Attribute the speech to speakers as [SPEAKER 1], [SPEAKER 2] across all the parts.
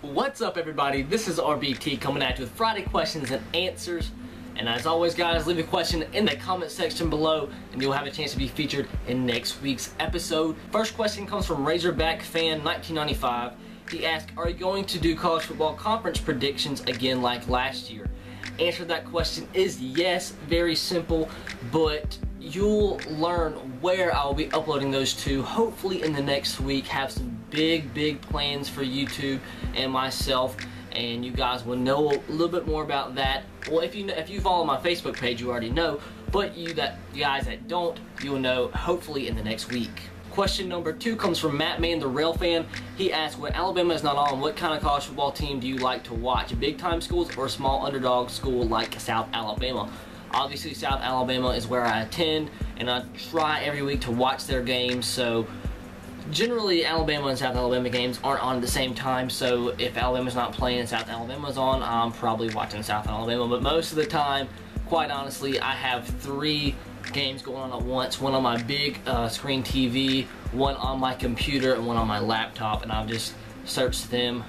[SPEAKER 1] What's up, everybody? This is RBT coming at you with Friday questions and answers. And as always, guys, leave a question in the comment section below and you'll have a chance to be featured in next week's episode. First question comes from Razorback Fan 1995. He asked, are you going to do college football conference predictions again like last year? Answer to that question is yes. Very simple, but you'll learn where I'll be uploading those to hopefully in the next week. Have some big plans for YouTube and myself, and you guys will know a little bit more about that. Well, if you follow my Facebook page, you already know, but you guys that don't, you'll know hopefully in the next week. Question number 2 comes from Matt Man, the Rail Fan. He asked, when Alabama is not on, what kind of college football team do you like to watch? Big time schools or a small underdog school like South Alabama? Obviously, South Alabama is where I attend, and I try every week to watch their games. So generally, Alabama and South Alabama games aren't on at the same time. So if Alabama's not playing and South Alabama's on, I'm probably watching South Alabama. But most of the time, quite honestly, I have 3 games going on at once. One on my big screen TV, one on my computer, and one on my laptop. And I'll just search them,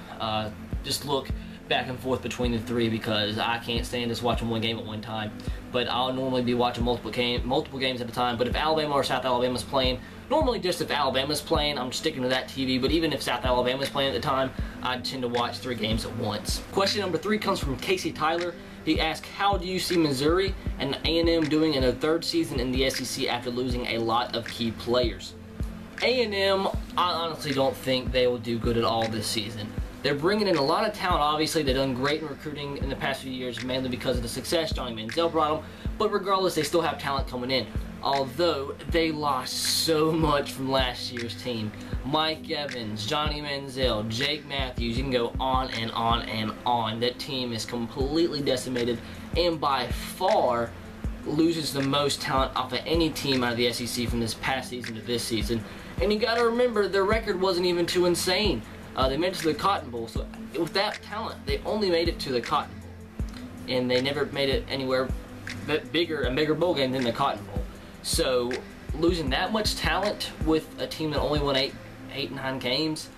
[SPEAKER 1] just look back and forth between the 3 because I can't stand just watching one game at one time. But I'll normally be watching multiple games at a time. But if Alabama or South Alabama's playing, normally just if Alabama's playing, I'm sticking to that TV. But even if South Alabama's playing at the time, I tend to watch 3 games at once. Question number 3 comes from Casey Tyler. He asked, how do you see Missouri and A&M doing in their 3rd season in the SEC after losing a lot of key players? A&M, I honestly don't think they will do good at all this season. They're bringing in a lot of talent. Obviously, they've done great in recruiting in the past few years, mainly because of the success Johnny Manziel brought them. But regardless, they still have talent coming in. Although, they lost so much from last year's team. Mike Evans, Johnny Manziel, Jake Matthews, you can go on and on and on. That team is completely decimated and by far loses the most talent off of any team out of the SEC from this past season to this season. And you gotta remember, their record wasn't even too insane. They made it to the Cotton Bowl, so with that talent, they only made it to the Cotton Bowl. And they never made it anywhere a bigger bowl game than the Cotton Bowl. So, losing that much talent with a team that only won 9 games,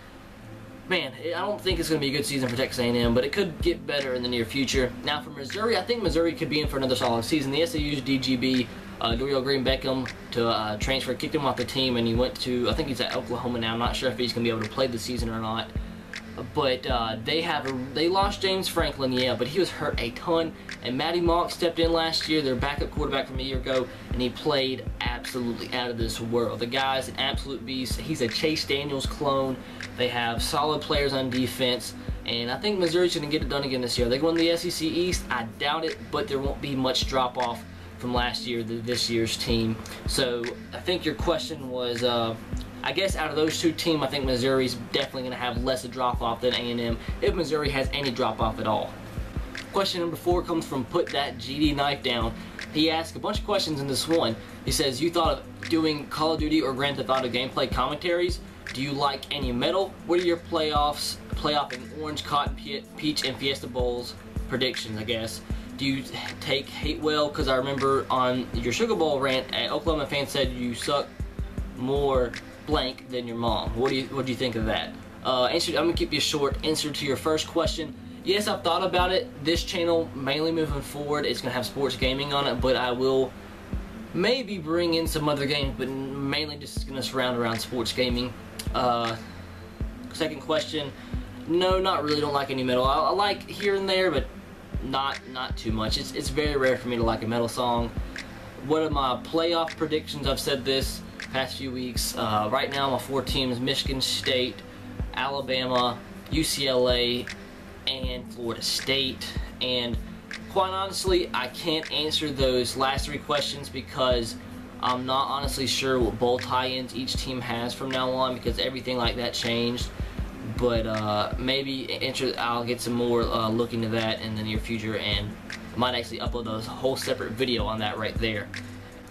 [SPEAKER 1] man, I don't think it's going to be a good season for Texas A&M, but it could get better in the near future. Now for Missouri, I think Missouri could be in for another solid season. The SAU's DGB, Dorial Green Beckham, to transfer, kicked him off the team, and he went to, I think he's at Oklahoma now. I'm not sure if he's going to be able to play this season or not. But they lost James Franklin, yeah, but he was hurt a ton. And Matty Mock stepped in last year, their backup quarterback from a year ago, and he played absolutely out of this world. The guy's an absolute beast. He's a Chase Daniels clone. They have solid players on defense, and I think Missouri's going to get it done again this year. They won the SEC East. I doubt it, but there won't be much drop-off from last year to this year's team. So I think your question was, I guess out of those 2 teams, I think Missouri's definitely going to have less a drop-off than A&M, if Missouri has any drop-off at all. Question number 4 comes from Put That GD Knife Down. He asked a bunch of questions in this one. He says, you thought of doing Call of Duty or Grand Theft Auto gameplay commentaries? Do you like any metal? What are your playoff and Orange, Cotton, Peach, and Fiesta Bowls predictions, I guess? Do you take hate well? Because I remember on your Sugar Bowl rant, an Oklahoma fan said you suck more blank than your mom. What do you think of that? I'm gonna keep you short. Answer to your first question. Yes, I've thought about it. This channel, mainly moving forward, it's gonna have sports gaming on it, but I will maybe bring in some other games, but mainly just gonna surround around sports gaming. Second question. No, not really. Don't like any metal. I like here and there, but not too much. It's very rare for me to like a metal song. What are my playoff predictions? I've said this past few weeks. Right now my 4 teams: Michigan State, Alabama, UCLA, and Florida State. And quite honestly, I can't answer those last 3 questions because I'm not honestly sure what bowl tie-ins each team has from now on, because everything like that changed. But maybe I'll get some more look into that in the near future, and I might actually upload a whole separate video on that right there.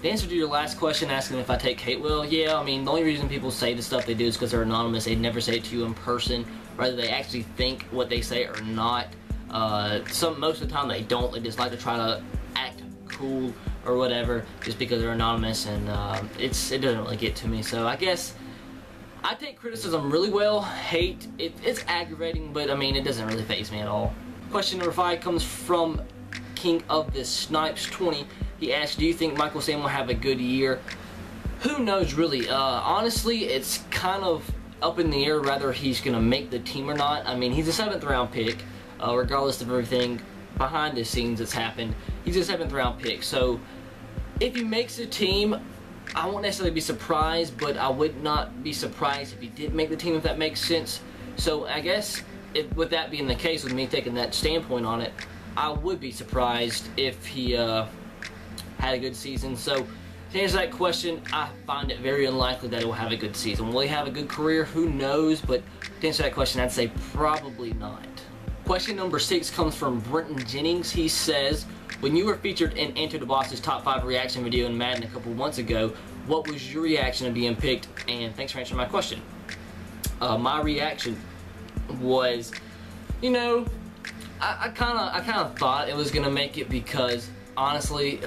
[SPEAKER 1] The answer to your last question, asking if I take hate well, yeah, I mean, the only reason people say the stuff they do is because they're anonymous. They never say it to you in person, whether they actually think what they say or not. Most of the time they don't. They just like to try to act cool or whatever just because they're anonymous, and it doesn't really get to me. So I guess I take criticism really well. Hate, it's aggravating, but I mean, it doesn't really faze me at all. Question number 5 comes from King of the Snipes 20. He asked, do you think Michael Sam will have a good year? Who knows, really? Honestly, it's kind of up in the air whether he's going to make the team or not. I mean, he's a 7th round pick, regardless of everything behind the scenes that's happened. He's a 7th round pick, so if he makes the team, I won't necessarily be surprised, but I would not be surprised if he did make the team, if that makes sense. So I guess with that being the case, with me taking that standpoint on it, I would be surprised if he had a good season. So to answer that question, I find it very unlikely that he will have a good season. Will he have a good career? Who knows? But to answer that question, I'd say probably not. Question number 6 comes from Brenton Jennings. He says, when you were featured in Enter the Boss's top 5 reaction video in Madden a couple months ago, what was your reaction to being picked? And thanks for answering my question. My reaction was, you know, I kind of thought it was gonna make it because honestly,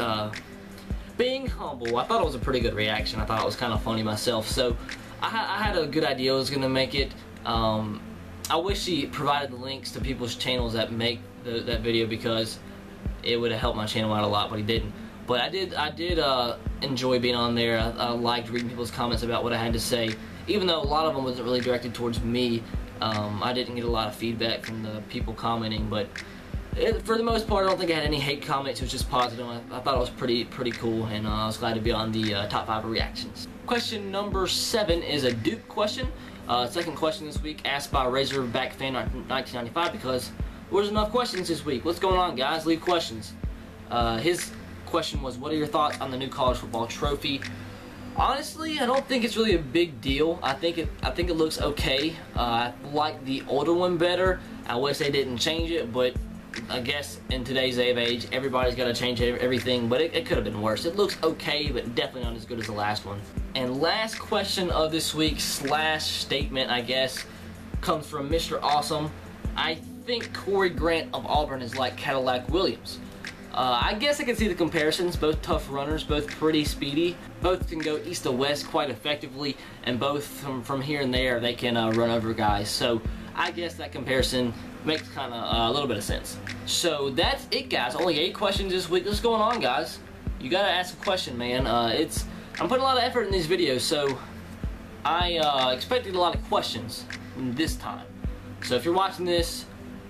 [SPEAKER 1] being humble, I thought it was a pretty good reaction. I thought it was kind of funny myself, so I had a good idea I was gonna make it. I wish he provided the links to people's channels that make that video, because it would have helped my channel out a lot, but he didn't. But I did enjoy being on there. I liked reading people's comments about what I had to say, even though a lot of them wasn't really directed towards me. I didn't get a lot of feedback from the people commenting, but for the most part, I don't think I had any hate comments. It was just positive. I thought it was pretty cool, and I was glad to be on the top 5 reactions. Question number 7 is a Duke question. Second question this week, asked by Razorback Fan 1995, because there was enough questions this week. What's going on, guys? Leave questions. His question was, what are your thoughts on the new college football trophy? Honestly, I don't think it's really a big deal. I think it looks okay. I like the older one better. I wish they didn't change it, but I guess in today's day of age, everybody's got to change everything, but it could have been worse. It looks okay, but definitely not as good as the last one. And last question of this week, slash statement, I guess, comes from Mr. Awesome. I think Corey Grant of Auburn is like Cadillac Williams. I guess I can see the comparisons. Both tough runners, both pretty speedy. Both can go east to west quite effectively, and both from here and there, they can run over guys. So I guess that comparison makes kind of a little bit of sense. So that's it, guys. Only 8 questions this week. What's going on, guys? You gotta ask a question, man. I'm putting a lot of effort in these videos, so I expected a lot of questions this time. So if you're watching this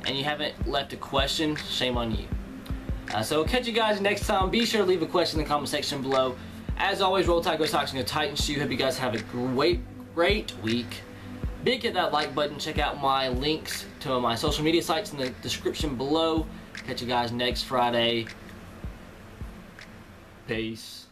[SPEAKER 1] and you haven't left a question, shame on you. So we'll catch you guys next time. Be sure to leave a question in the comment section below. As always, Roll Tide, Go Sox, and Go Titans. Hope you guys have a great week. Big hit that like button. Check out my links to my social media sites in the description below. Catch you guys next Friday. Peace.